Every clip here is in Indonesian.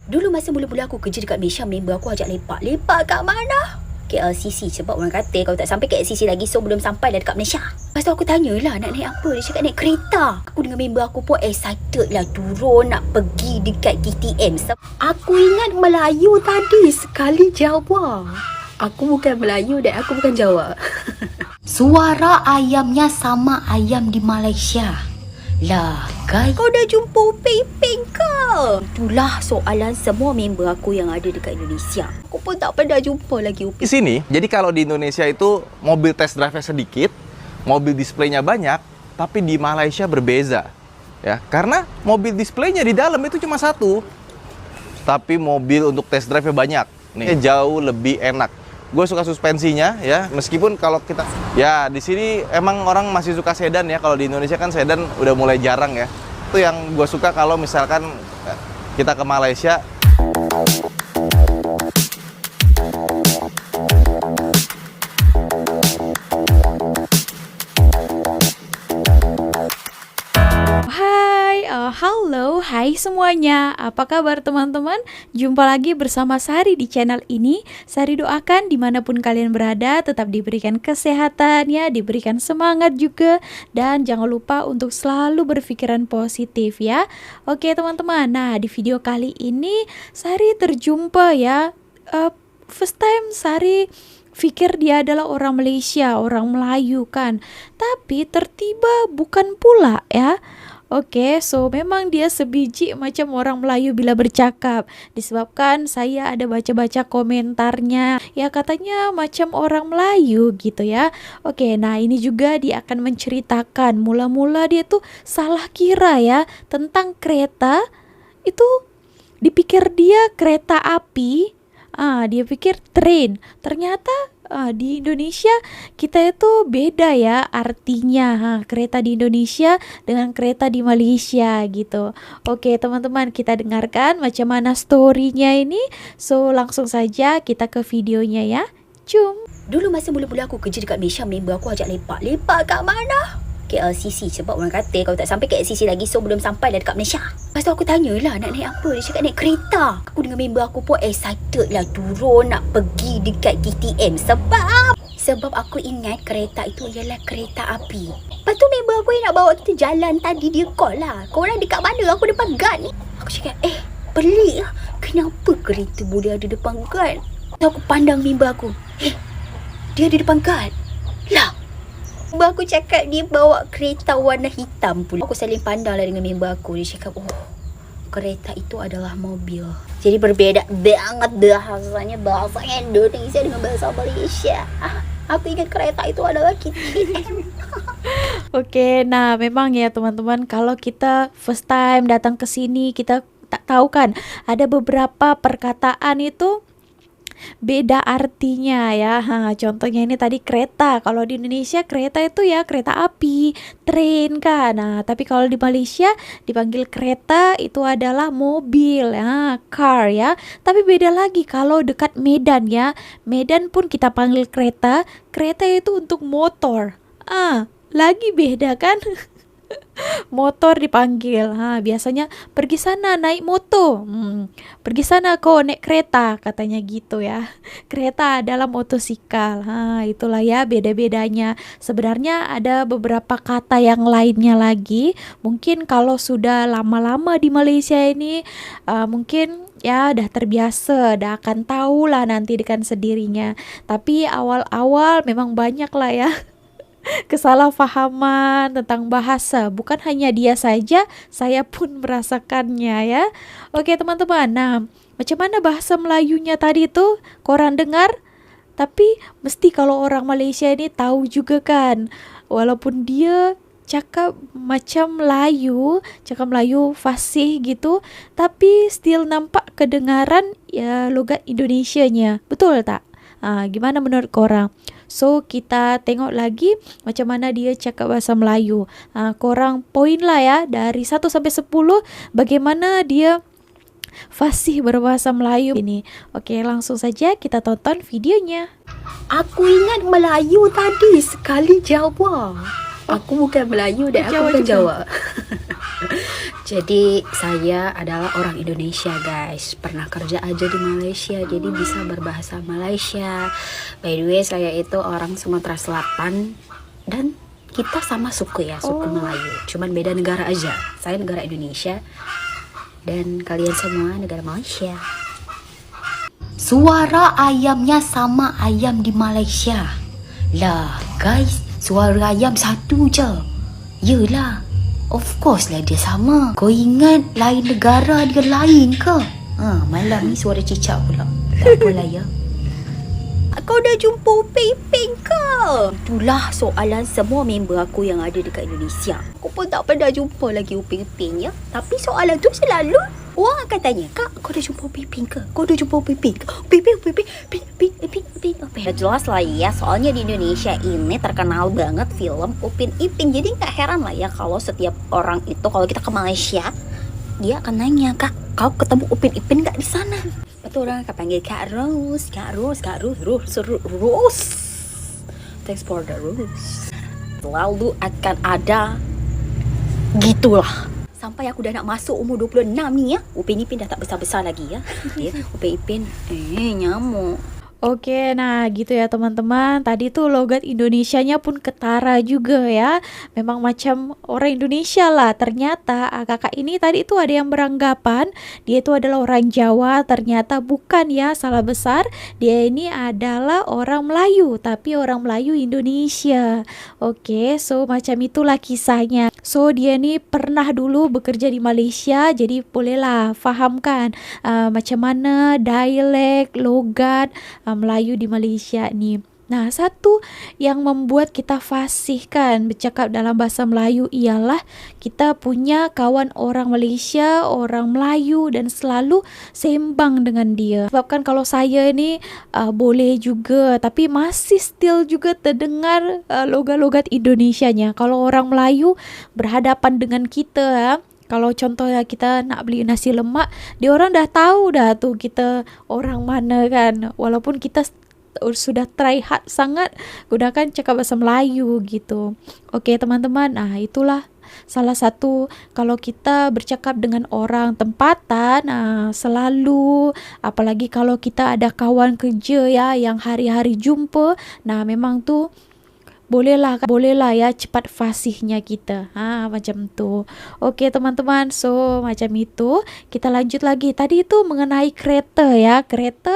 Dulu masa mula-mula aku kerja dekat Malaysia, member aku ajak lepak. Lepak kat mana? KLCC. Sebab orang kata kalau tak sampai KLCC lagi, so belum sampai dah dekat Malaysia. Lepas tu aku tanyalah nak naik apa. Dia cakap naik kereta. Aku dengan member aku pun excited lah turun nak pergi dekat KTM. Aku ingat Melayu tadi, sekali Jawa. Aku bukan Melayu dan aku bukan Jawa. Suara ayamnya sama ayam di Malaysia. Lah, guys, Kau dah jumpa Upin Ipin ke? Itulah soalan semua member aku yang ada dekat Indonesia. Aku pun tak pernah jumpa lagi Upin. Di sini, jadi kalau di Indonesia itu mobil test drive-nya sedikit, mobil displaynya banyak, tapi di Malaysia berbeza. Ya, karena mobil displaynya di dalam itu cuma satu, tapi mobil untuk test drive-nya banyak. Nih, jauh lebih enak. Gue suka suspensinya ya, meskipun kalau kita ya di sini emang orang masih suka sedan ya. Kalau di Indonesia kan sedan udah mulai jarang ya. Itu yang gue suka kalau misalkan kita ke Malaysia. Halo, hai semuanya. Apa kabar teman-teman? Jumpa lagi bersama Sari di channel ini. Sari doakan dimanapun kalian berada tetap diberikan kesehatan ya, diberikan semangat juga, dan jangan lupa untuk selalu berpikiran positif ya. Oke teman-teman, nah di video kali ini Sari terjumpa ya. First time Sari pikir dia adalah orang Malaysia, orang Melayu kan. Tapi tertiba bukan pula ya. Oke, so memang dia sebiji macam orang Melayu bila bercakap. Disebabkan saya ada baca-baca komentarnya, ya katanya macam orang Melayu gitu ya. Oke, nah ini juga dia akan menceritakan mula-mula dia tuh salah kira ya tentang kereta. Itu dipikir dia kereta api, dia pikir train. Ternyata di Indonesia kita itu beda ya artinya, kereta di Indonesia dengan kereta di Malaysia gitu. Oke teman-teman, kita dengarkan macam mana storynya ini. So langsung saja kita ke videonya ya. Jom. Dulu masa mula-mula aku kerja dekat Malaysia, member aku ajak lepak. Lepak kat mana? KLCC. Sebab orang kata kalau tak sampai KLCC lagi, so belum sampai dah dekat Malaysia. Lepas tu aku tanyalah nak naik apa. Dia cakap naik kereta. Aku dengan member aku pun excited lah turun nak pergi dekat KTM. Sebab aku ingat kereta itu ialah kereta api. Lepas tu member aku yang nak bawa kita jalan tadi, dia call lah. Korang dekat mana? Aku depan guard ni. Aku cakap pelik lah. Kenapa kereta boleh ada depan guard? Tu aku pandang member aku. Dia ada depan guard. Lah, member aku cakap dia bawa kereta warna hitam pula. Aku saling pandang lah dengan member aku. Dia cakap, kereta itu adalah mobil. Jadi berbeza banget bahasanya. Bahasa Indonesia dengan bahasa Malaysia. Aku ingat kereta itu adalah KTM. Oke, nah memang ya teman-teman, kalau kita first time datang ke sini, kita tak tahu kan ada beberapa perkataan itu beda artinya ya. Contohnya ini tadi kereta. Kalau di Indonesia kereta itu ya kereta api, train kan. Nah, tapi kalau di Malaysia dipanggil kereta itu adalah mobil ya, car ya. Tapi beda lagi kalau dekat Medan ya. Medan pun kita panggil kereta. Kereta itu untuk motor. Lagi beda kan? Motor dipanggil, biasanya pergi sana naik motor, pergi sana kau naik kereta, katanya gitu ya. Kereta adalah motosikal, itulah ya beda-bedanya. Sebenarnya ada beberapa kata yang lainnya lagi. Mungkin kalau sudah lama-lama di Malaysia ini, mungkin ya udah terbiasa, dah akan tahu lah nanti dengan sendirinya. Tapi awal-awal memang banyak lah ya kesalahpahaman tentang bahasa. Bukan hanya dia saja, saya pun merasakannya ya. Oke teman-teman, nah macam mana bahasa Melayunya tadi itu korang dengar? Tapi mesti kalau orang Malaysia ini tahu juga kan, walaupun dia cakap macam Melayu, cakap Melayu fasih gitu, tapi still nampak kedengaran ya logat Indonesianya. Betul tak? Gimana menurut korang? So kita tengok lagi macam mana dia cakap bahasa Melayu. Korang poin lah ya dari 1 sampai 10 bagaimana dia fasih berbahasa Melayu ini. Oke, langsung saja kita tonton videonya. Aku ingat Melayu tadi, sekali Jawa. Aku bukan Melayu dan aku bukan Jawa. Jadi saya adalah orang Indonesia guys. Pernah kerja aja di Malaysia, jadi bisa berbahasa Malaysia. By the way, saya itu orang Sumatera Selatan dan kita sama suku ya, suku Melayu. Cuman beda negara aja. Saya negara Indonesia dan kalian semua negara Malaysia. Suara ayamnya sama ayam di Malaysia. Lah guys, suara ayam satu je. Yelah, of course lah dia sama. Kau ingat lain negara dia lain ke? Malam ni suara cicak pula. Tak apalah ya. Kau dah jumpa Upin Ipin ke? Itulah soalan semua member aku yang ada dekat Indonesia. Aku pun tak pernah jumpa lagi Upin Ipin ya. Tapi soalan tu selalu orang akan tanya, Kak, kau dah jumpa Upin Ipin ke? Kau dah jumpa Upin Ipin ke? Upin Ipin. Ya jelas lah ya, soalnya di Indonesia ini terkenal banget film Upin Ipin. Jadi gak heran lah ya kalau setiap orang itu, kalau kita ke Malaysia, dia akan nanya, Kak, kau ketemu Upin Ipin gak di sana? Betul, orang akan panggil Kak Rose. Thanks for the Rose. Selalu akan ada gitulah. Sampai aku dah nak masuk umur 26 ni ya, Upin Ipin dah tak besar-besar lagi ya. Dia Upin Ipin, nyamuk. Oke, nah gitu ya teman-teman. Tadi tuh logat Indonesianya pun ketara juga ya. Memang macam orang Indonesia lah. Ternyata kakak ini tadi tuh ada yang beranggapan dia itu adalah orang Jawa. Ternyata bukan ya, salah besar. Dia ini adalah orang Melayu, tapi orang Melayu Indonesia. Oke, so macam itulah kisahnya. So dia ni pernah dulu bekerja di Malaysia, jadi bolehlah fahamkan macam mana dialek, logat Melayu di Malaysia ni. Nah, satu yang membuat kita fasih kan bercakap dalam bahasa Melayu ialah kita punya kawan orang Malaysia, orang Melayu dan selalu sembang dengan dia. Sebabkan kalau saya ni boleh juga tapi masih still juga terdengar logat-logat Indonesianya. Kalau orang Melayu berhadapan dengan kita, kalau contohnya kita nak beli nasi lemak, dia orang dah tahu dah tu kita orang mana kan. Walaupun kita sudah try hard sangat gunakan cakap bahasa Melayu gitu. Okey teman-teman, itulah salah satu kalau kita bercakap dengan orang tempatan, selalu, apalagi kalau kita ada kawan kerja ya yang hari-hari jumpa, memang tu bolehlah ya cepat fasihnya kita. Macam tu. Okey teman-teman, so macam itu. Kita lanjut lagi. Tadi itu mengenai kereta ya. Kereta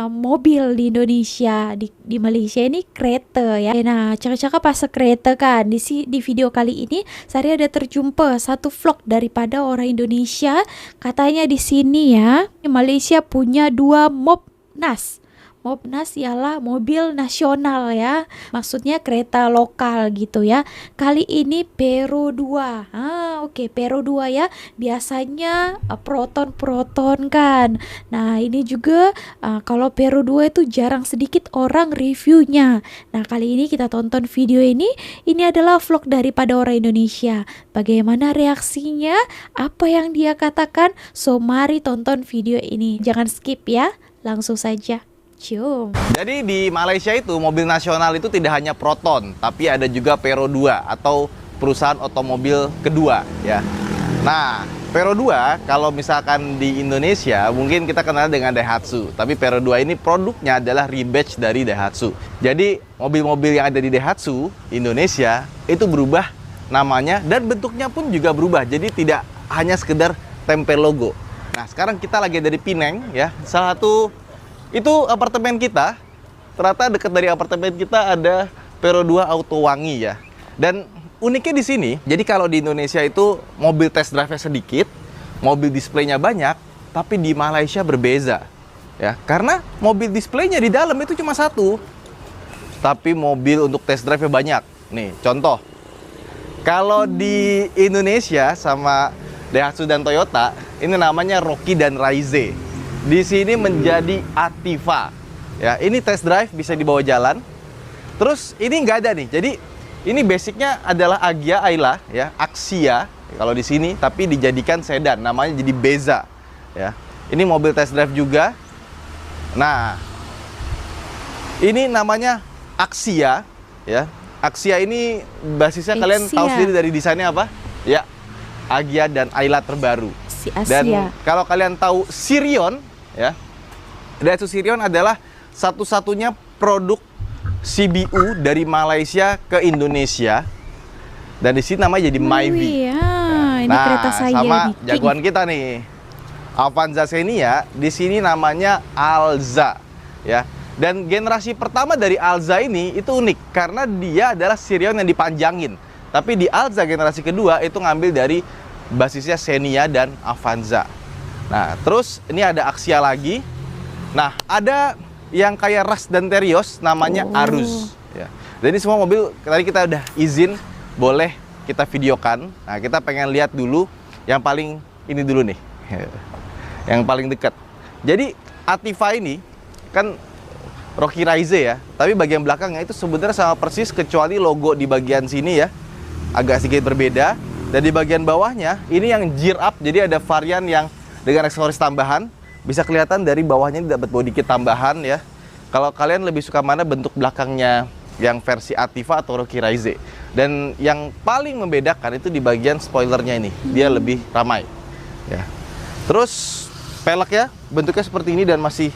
mobil di Indonesia, di Malaysia ini kereta ya. Nah, cakap-cakap pasal kereta kan. Di video kali ini saya ada terjumpa satu vlog daripada orang Indonesia. Katanya di sini ya, Malaysia punya 2 Mopnas. Mopnas ialah mobil nasional ya. Maksudnya kereta lokal gitu ya. Kali ini Peron 2. Okey, Peron 2 ya. Biasanya Proton kan. Nah, ini juga kalau Peron 2 itu jarang sedikit orang reviewnya. Nah, kali ini kita tonton video ini. Ini adalah vlog daripada orang Indonesia. Bagaimana reaksinya? Apa yang dia katakan? So, mari tonton video ini. Jangan skip ya. Langsung saja. Jadi di Malaysia itu mobil nasional itu tidak hanya Proton, tapi ada juga Peron 2 atau perusahaan otomobil kedua ya. Nah, Peron 2 kalau misalkan di Indonesia mungkin kita kenal dengan Daihatsu, tapi Peron 2 ini produknya adalah rebatch dari Daihatsu. Jadi mobil-mobil yang ada di Daihatsu Indonesia itu berubah namanya dan bentuknya pun juga berubah. Jadi tidak hanya sekedar tempel logo. Nah, sekarang kita lagi dari Penang ya. Salah satu itu apartemen kita, ternyata dekat dari apartemen kita ada Peron 2 Auto Wangi ya. Dan uniknya di sini, jadi kalau di Indonesia itu mobil test drive-nya sedikit, mobil displaynya banyak, tapi di Malaysia berbeza ya. Karena mobil displaynya di dalam itu cuma satu, tapi mobil untuk test drive-nya banyak. Nih, contoh. Kalau di Indonesia sama Daihatsu dan Toyota, ini namanya Rocky dan Raize. Di sini menjadi Ativa. Ya, ini test drive bisa dibawa jalan. Terus ini nggak ada nih. Jadi ini basicnya adalah Agya Ayla ya, Axia kalau di sini, tapi dijadikan sedan, namanya jadi Beza ya. Ini mobil test drive juga. Nah, ini namanya Axia ya. Axia ini basisnya kalian tahu sendiri dari desainnya apa? Ya. Agya dan Ayla terbaru. Si Dan Asia. kalau kalian tahu Sirion, ya, Daihatsu Sirion adalah satu-satunya produk CBU dari Malaysia ke Indonesia. Dan di sini namanya jadi Myvi. Ya, ini kereta saya sama nih, King. jagoan kita nih, Avanza Xenia, di sini namanya Alza, ya. Dan generasi pertama dari Alza ini itu unik karena dia adalah Sirion yang dipanjangin. Tapi di Alza generasi kedua itu ngambil dari basisnya Xenia dan Avanza. Nah, terus ini ada Axia lagi. Nah, ada yang kayak Rush dan Terios namanya Arus, ya. Dan ini semua mobil tadi kita udah izin boleh kita videokan. Nah, kita pengen lihat dulu yang paling ini dulu nih. Yang paling dekat. Jadi Ativa ini kan Rocky Raize ya, tapi bagian belakangnya itu sebenarnya sama persis kecuali logo di bagian sini ya agak sedikit berbeda. Dan di bagian bawahnya ini yang gear up, jadi ada varian yang dengan aksesoris tambahan. Bisa kelihatan dari bawahnya ini dapat body kit tambahan ya. Kalau kalian lebih suka mana bentuk belakangnya, yang versi Ativa atau Rocky Raize. Dan yang paling membedakan itu di bagian spoilernya ini, dia lebih ramai ya. Terus peleknya bentuknya seperti ini dan masih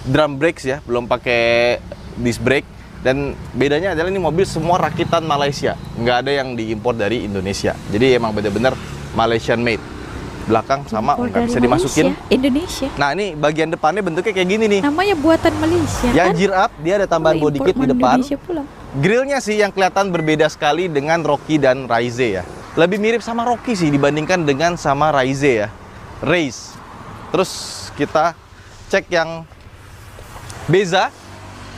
drum brakes ya, belum pakai disc brake. Dan bedanya adalah ini mobil semua rakitan Malaysia, nggak ada yang diimpor dari Indonesia. Jadi emang bener-bener Malaysian made. Belakang sama Impor nggak dari bisa dimasukin. Malaysia, Indonesia. Nah ini bagian depannya bentuknya kayak gini nih. Namanya buatan Malaysia Yang kan? gear up dia ada tambahan Oh, body import kit di depan. Indonesia pula. Grillnya sih yang kelihatan berbeda sekali dengan Rocky dan Raize ya. Lebih mirip sama Rocky sih dibandingkan dengan sama Raize ya. Race. Terus kita cek yang Beza.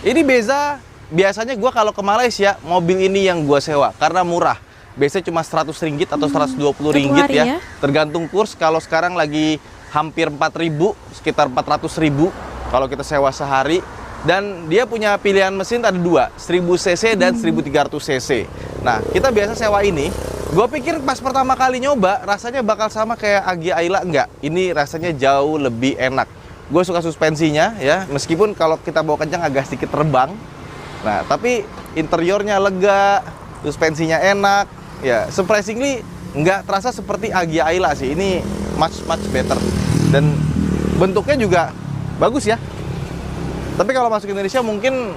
Ini Beza biasanya gua kalau ke Malaysia mobil ini yang gua sewa karena murah. Biasanya cuma 100 ringgit atau 120 ringgit hari ya. ya. Tergantung kurs. Kalau sekarang lagi hampir 4.000, sekitar 400.000 kalau kita sewa sehari. Dan dia punya pilihan mesin ada dua, 1000 cc dan 1300 cc. Nah, kita biasa sewa ini. Gue pikir pas pertama kali nyoba rasanya bakal sama kayak Agya Ayla, enggak. Ini rasanya jauh lebih enak. Gue suka suspensinya ya, meskipun kalau kita bawa kencang agak sedikit terbang. Nah, tapi interiornya lega, suspensinya enak. Ya, surprisingly nggak terasa seperti Agya Ayla sih. Ini much better. Dan bentuknya juga bagus ya. Tapi kalau masuk Indonesia mungkin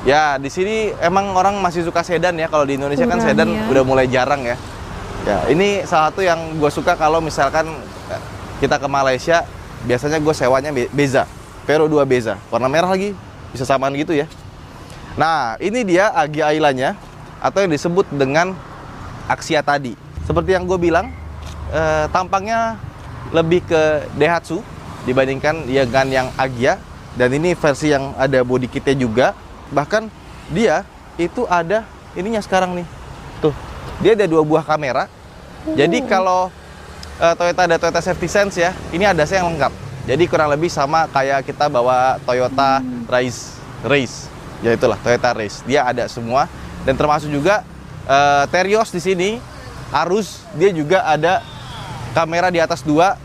ya di sini emang orang masih suka sedan ya. Kalau di Indonesia kan Kurang sedan ya. udah mulai jarang ya. Ya, ini salah satu yang gue suka kalau misalkan kita ke Malaysia, biasanya gue sewanya Beza, Vero 2 Beza, warna merah lagi, bisa samaan gitu ya. Nah, ini dia Agya Aylanya atau yang disebut dengan Axia tadi. Seperti yang gue bilang, tampangnya lebih ke Daihatsu dibandingkan dengan yang Agya. Dan ini versi yang ada body kitnya juga. Bahkan dia itu ada ininya sekarang nih. Tuh, dia ada 2 buah kamera. Jadi kalau Toyota ada Toyota Safety Sense ya, ini ada yang lengkap. Jadi kurang lebih sama kayak kita bawa Toyota Race. Ya itulah Toyota Race. Dia ada semua dan termasuk juga Terios di sini. Arus dia juga ada kamera di atas 2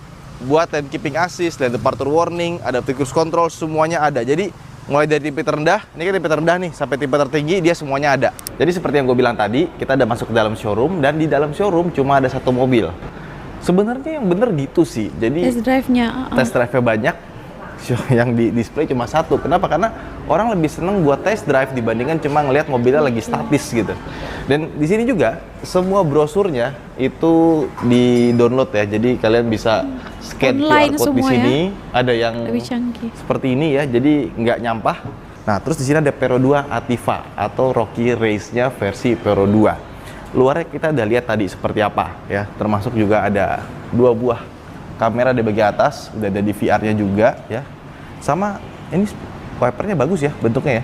buat lane keeping assist, lane departure warning, ada cruise control, semuanya ada. Jadi mulai dari tipe terendah, ini kan tipe terendah nih, sampai tipe tertinggi dia semuanya ada. Jadi seperti yang gue bilang tadi, kita udah masuk ke dalam showroom dan di dalam showroom cuma ada 1 mobil. Sebenarnya yang bener gitu sih. Jadi Test drive-nya. test drive-nya banyak, yang di display cuma 1. Kenapa? Karena orang lebih seneng buat test drive dibandingkan cuma ngelihat mobilnya lagi statis gitu. Dan di sini juga semua brosurnya itu di-download ya. Jadi kalian bisa scan Online QR code di semua sini. Ada yang Lebih canggih. seperti ini ya. Jadi nggak nyampah. Nah, terus di sini ada Vero 2 Ativa atau Rocky Race-nya versi Vero 2. Luarnya kita udah lihat tadi seperti apa ya. Termasuk juga ada 2 buah kamera di bagian atas, udah ada di VR-nya juga ya. Sama ini wipernya bagus ya bentuknya ya.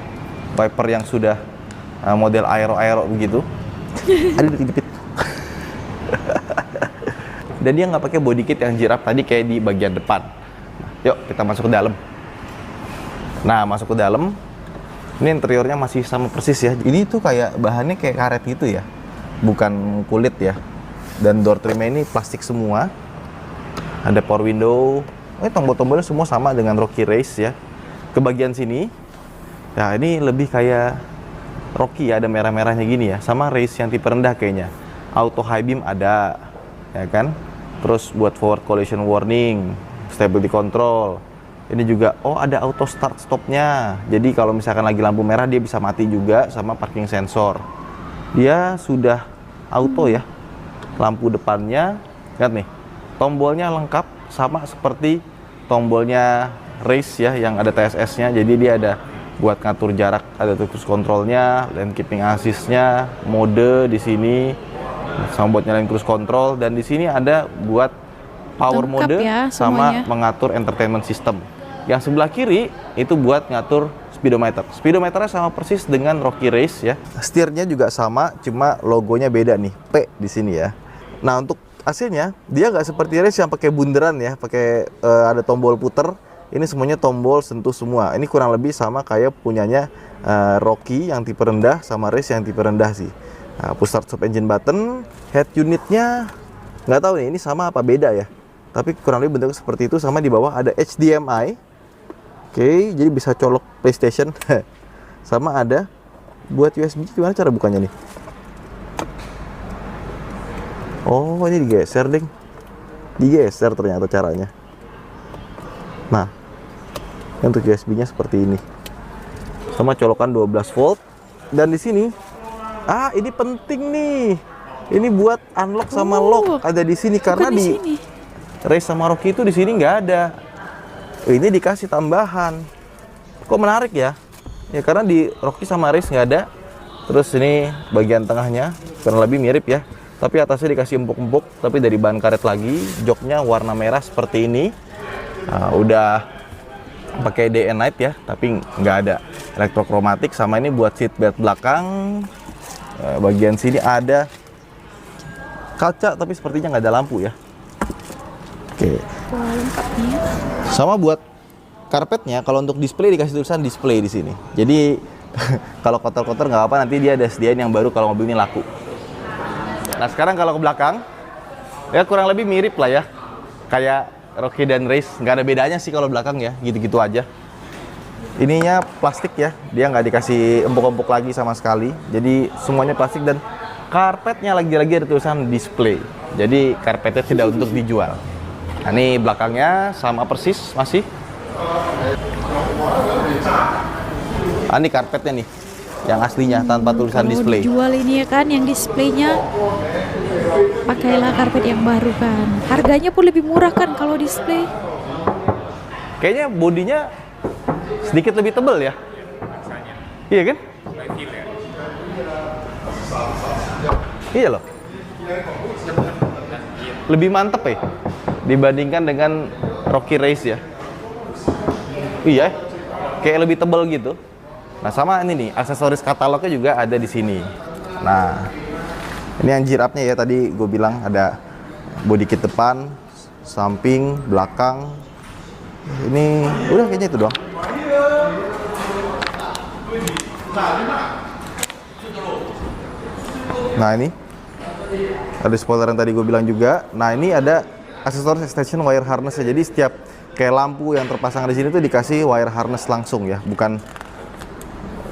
Wiper yang sudah model aero begitu. Ada dikit-dikit. Dan dia nggak pakai body kit yang jirap tadi kayak di bagian depan. Yuk kita masuk ke dalam. Nah, masuk ke dalam. Ini interiornya masih sama persis ya. Ini tuh kayak bahannya kayak karet gitu ya. Bukan kulit ya. Dan door trimnya ini plastik semua. Ada power window. Tombol-tombolnya semua sama dengan Rocky Race ya. Ke bagian sini. Nah, ini lebih kayak Rocky ya, ada merah-merahnya gini ya. Sama Race yang tipe rendah kayaknya. Auto high beam ada. ya kan. Terus buat forward collision warning, stability control. Ini juga, oh ada auto start stopnya. Jadi kalau misalkan lagi lampu merah dia bisa mati juga, sama parking sensor. Dia sudah auto ya. Lampu depannya, lihat nih, tombolnya lengkap sama seperti tombolnya race ya, yang ada TSS-nya. Jadi dia ada buat ngatur jarak, ada cruise controlnya, lane keeping assist-nya, mode di sini, sama buat nyalain cruise control, dan di sini ada buat power Lengkap mode ya, sama semuanya. mengatur entertainment system. Yang sebelah kiri itu buat ngatur speedometer. Speedometernya sama persis dengan Rocky Race ya. Setirnya juga sama, cuma logonya beda nih, P di sini ya. Nah, untuk AC-nya dia nggak seperti Race yang pakai bunderan ya, pakai ada tombol puter. Ini semuanya tombol sentuh semua. Ini kurang lebih sama kayak punyanya Rocky yang tipe rendah sama Race yang tipe rendah sih. Nah, push start stop engine button, head unitnya nggak tahu nih ini sama apa beda ya. Tapi kurang lebih bentuknya seperti itu, sama di bawah ada HDMI. Oke, jadi bisa colok PlayStation. Sama ada buat USB, gimana cara bukanya nih? Oh, ini digeser, ding. Digeser ternyata caranya. Nah, untuk USB-nya seperti ini. Sama colokan 12 volt. Dan di sini, ini penting nih. Ini buat unlock sama lock ada di sini, karena Bukan di sini. Race sama Rocky itu di sini nggak ada. Ini dikasih tambahan. Kok menarik ya? Ya karena di Rocky sama Race nggak ada. Terus ini bagian tengahnya kurang lebih mirip ya. Tapi atasnya dikasih empuk-empuk, tapi dari bahan karet lagi. Joknya warna merah seperti ini. Nah, udah pakai day and night ya, tapi nggak ada elektrokromatik. Sama ini buat seat belt belakang. Bagian sini ada kaca, tapi sepertinya nggak ada lampu ya. Oke. Wah, lengkap nih. Sama buat karpetnya, kalau untuk display dikasih tulisan display di sini. Jadi kalau kotor-kotor nggak apa, nanti dia ada sediain yang baru kalau mobil ini laku. Nah sekarang kalau ke belakang, ya kurang lebih mirip lah ya, kayak Rocky dan Race. Nggak ada bedanya sih kalau belakang ya, gitu-gitu aja. Ininya plastik ya, dia nggak dikasih empuk-empuk lagi sama sekali. Jadi semuanya plastik, dan karpetnya lagi-lagi ada tulisan display. Jadi karpetnya tidak untuk dijual. Nah, ini belakangnya sama persis masih. Ini karpetnya nih, yang aslinya tanpa tulisan Kalau display. dijual ini ya kan, yang displaynya pakailah karpet yang baru kan. Harganya pun lebih murah kan kalau display. Kayaknya bodinya sedikit lebih tebal ya. Iya kan? Iya loh. Lebih mantep ya dibandingkan dengan Rocky Race ya. Iya, kayak lebih tebal gitu. Nah sama ini nih, aksesoris katalognya juga ada di sini. Nah, ini yang gear up-nya ya, tadi gue bilang ada body kit depan, samping, belakang. Ini udah kayaknya itu doang. Nah ini ada spoiler yang tadi gue bilang juga. Nah ini ada aksesoris extension wire harness ya. Jadi setiap kayak lampu yang terpasang di sini tuh dikasih wire harness langsung ya, bukan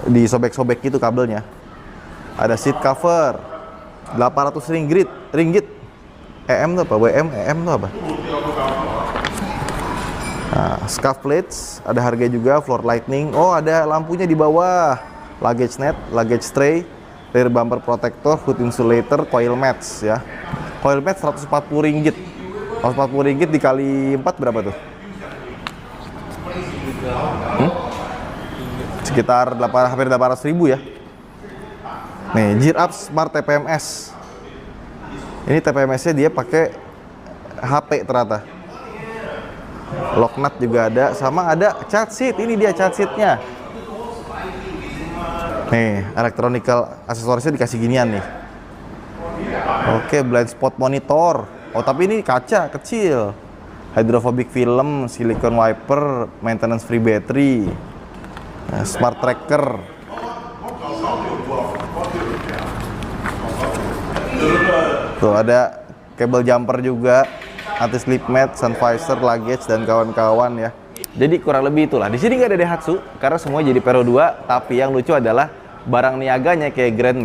disobek-sobek gitu kabelnya. Ada seat cover 800 ringgit. EM tuh apa? WM, EM tuh apa? Nah, scuff plates ada harga juga, floor lighting. Oh, ada lampunya di bawah. Luggage net, luggage tray, rear bumper protector, hood insulator, coil mats ya. Coil mats 140 ringgit. 140 ringgit dikali 4 berapa tuh? Sekitar hampir 800 ribu ya. Nih, gear up smart TPMS. Ini TPMS-nya dia pakai HP ternyata. Lock nut juga ada, sama ada chat sheet. Ini dia chat sheet-nya. Nih, electronical aksesorisnya dikasih ginian nih. Oke, blind spot monitor. Oh, tapi ini kaca kecil. Hydrophobic film, silicone wiper, maintenance free battery. Nah, smart tracker. Tuh ada kabel jumper juga, anti slip mat, sun visor, luggage dan kawan-kawan ya. Jadi kurang lebih itulah. Di sini nggak ada Daihatsu karena semua jadi Pero 2, tapi yang lucu adalah barang niaganya kayak Grand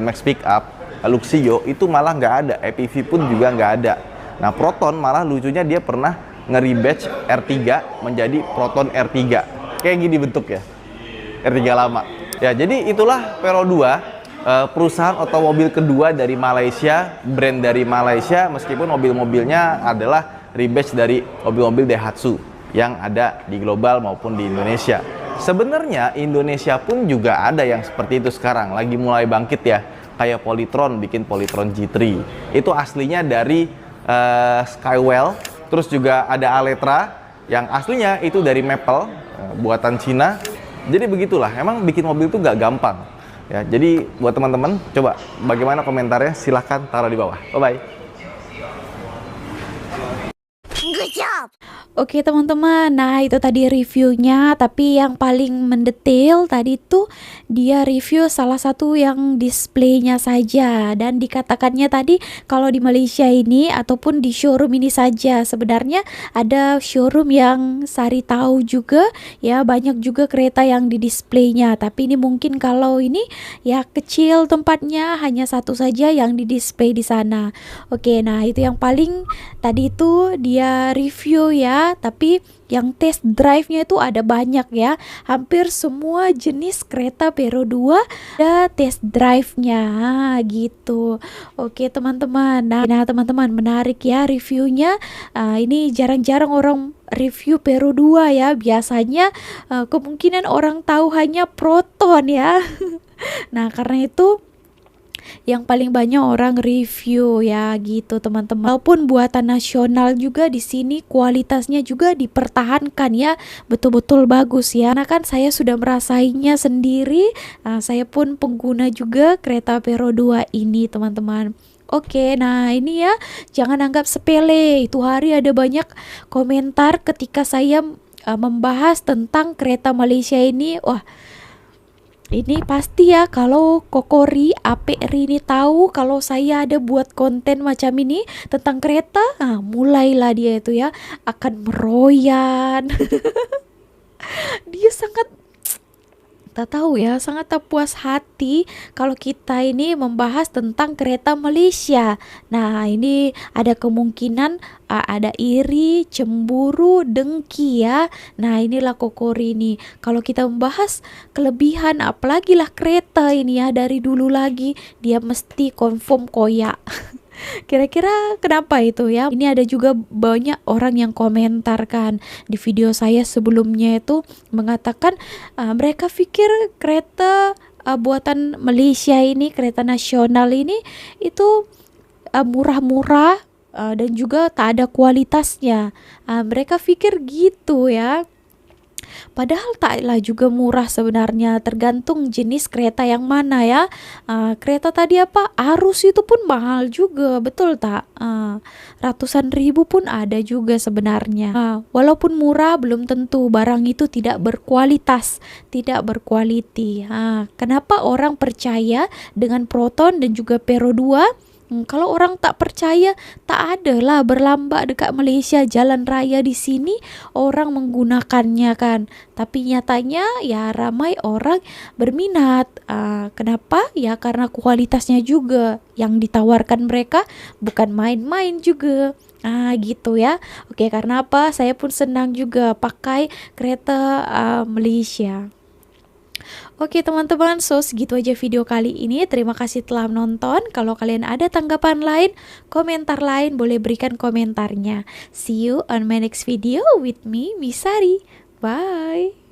Max Pickup Luxio itu malah nggak ada, EPV pun juga nggak ada. Nah, Proton malah lucunya dia pernah nge-rebatch R3 menjadi Proton R3. Kayak gini bentuknya, R3 lama. Ya, jadi itulah Vero 2, perusahaan otomobil kedua dari Malaysia, brand dari Malaysia, meskipun mobil-mobilnya adalah rebatch dari mobil-mobil Daihatsu yang ada di global maupun di Indonesia. Sebenarnya Indonesia pun juga ada yang seperti itu sekarang, lagi mulai bangkit ya. Kayak Polytron, bikin Polytron G3. Itu aslinya dari Skywell. Terus juga ada Aletra yang aslinya itu dari Maple, buatan Cina. Jadi begitulah, emang bikin mobil itu nggak gampang. Ya, jadi buat teman-teman, coba bagaimana komentarnya? Silahkan taruh di bawah. Bye-bye. Oke teman-teman, nah itu tadi reviewnya, tapi yang paling mendetail tadi tuh dia review salah satu yang displaynya saja, dan dikatakannya tadi kalau di Malaysia ini ataupun di showroom ini saja. Sebenarnya ada showroom yang Sari tahu juga ya, banyak juga kereta yang di displaynya, tapi ini mungkin kalau ini ya kecil tempatnya, hanya satu saja yang di display di sana. Oke, nah itu yang paling tadi itu dia review ya, tapi yang test drive-nya itu ada banyak ya. Hampir semua jenis kereta Vero 2 ada test drive-nya gitu. Oke teman-teman. Nah teman-teman, menarik ya reviewnya. Ini jarang-jarang orang review Vero 2 ya. Biasanya kemungkinan orang tahu hanya Proton ya. Nah karena itu yang paling banyak orang review ya gitu teman-teman. Walaupun buatan nasional juga di sini kualitasnya juga dipertahankan ya, betul-betul bagus ya. Karena kan saya sudah merasainya sendiri, saya pun pengguna juga kereta Vero 2 ini teman-teman. Oke, nah ini ya, jangan anggap sepele. Itu hari ada banyak komentar ketika saya membahas tentang kereta Malaysia ini. Wah, ini pasti ya, kalau Kokori Ape Rini tahu kalau saya ada buat konten macam ini tentang kereta, mulailah dia itu ya akan meroyan. Dia sangat tak tahu ya, sangat tak puas hati kalau kita ini membahas tentang kereta Malaysia. Nah ini ada kemungkinan ada iri, cemburu, dengki ya. Nah inilah Kokori ini, kalau kita membahas kelebihan apalagi lah kereta ini ya, dari dulu lagi dia mesti confirm koyak. Kira-kira kenapa itu ya? Ini ada juga banyak orang yang komentarkan di video saya sebelumnya itu mengatakan mereka pikir kereta buatan Malaysia ini, kereta nasional ini itu murah-murah dan juga tak ada kualitasnya. Mereka pikir gitu ya. Padahal taklah juga murah sebenarnya, tergantung jenis kereta yang mana ya. Kereta tadi apa, Arus itu pun mahal juga, betul tak? Ratusan ribu pun ada juga sebenarnya. Walaupun murah belum tentu barang itu tidak berkualitas, tidak berkualiti. Kenapa orang percaya dengan Proton dan juga Vero 2? Kalau orang tak percaya, tak adalah berlambak dekat Malaysia, jalan raya di sini orang menggunakannya kan. Tapi nyatanya ya ramai orang berminat. Kenapa? Ya karena kualitasnya juga yang ditawarkan mereka bukan main-main juga. Gitu ya. Oke, karena apa? Saya pun senang juga pakai kereta Malaysia. Oke teman-teman, so segitu aja video kali ini. Terima kasih telah menonton. Kalau kalian ada tanggapan lain, komentar lain, boleh berikan komentarnya. See you on my next video with me, Miss Sari. Bye.